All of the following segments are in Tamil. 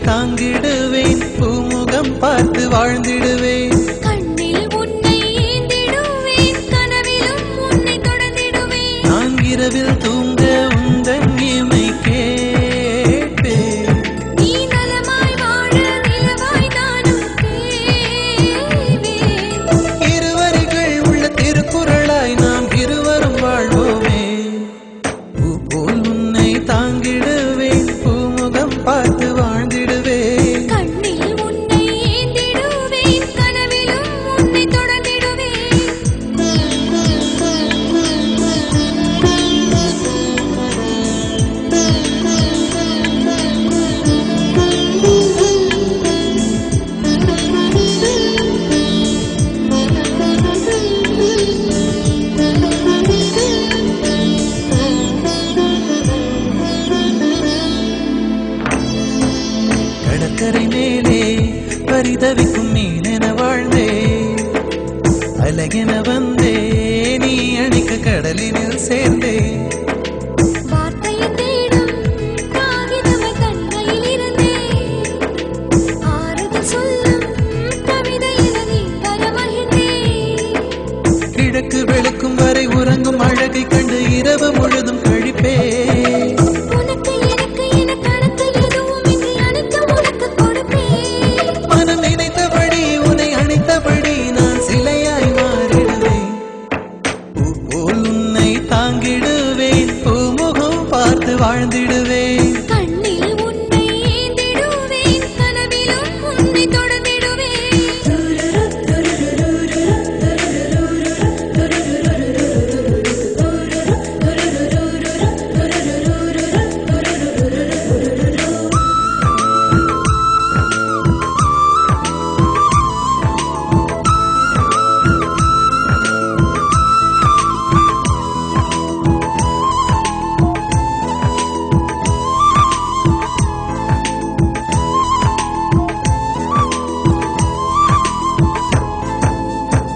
தாங்கிடுவேன் பூமுகம் பார்த்து வாழ்ந்திடுவேன் கண்ணில் உன்னை ஏந்திடுவேன் கனவிலும் உன்னை தொடர்ந்திடுவேன் நான் இரவில் தூங்க உந்தன் இமை கேட்பேன் நீ நலமாய் வாழ நிலவாய் நானும் தேவேன் இருவரிகள் உள்ள திருக்குறளாய் நாம் இருவரும் வாழ்வோமே பூ போல் உன்னை தாங்கிடுவேன் பூமுகம் பார்த்து வாழ்ந்திடுவேன் கண்ணில் உன்னை ஏந்திடுவேன் கனவிலும் உன்னை தொடர்ந்திடுவேன் கடற்கரை மேலே பரிதவிக்கும் மீனென வாழ்ந்தே அழகென வந்தே நீ அணைக்க கடலினில் சேர்ந்தே வார்த்தையை தேடும் காகிதமை கண்களில் இருந்தே ஆறுதல் சொல்லும் கவிதை என நீ வர மகிழ்ந்தே கிழக்கு வெளுக்கும் வரை உறங்கும் அழகை கண்டு இரவு முழுதும் கழிப்பே உனக்கு எனக்கு என கணக்கு எதுவும் இன்றி அனைத்தும் உனக்கு கொடுப்பேன் மனம் நினைத்தபடி உன்னை அணைத்தபடி நான் சிலையாய் மாறிடுவேன் பூ போல் உன்னை தாங்கிடுவேன் பூமுகம் பார்த்து வாழ்ந்திடுவேன் கண்ணில் உன்னை ஏந்திடுவேன் கனவிலும் உன்னை தொடர்ந்திடுவேன்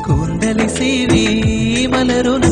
கூந்தலை சீவி மலரும்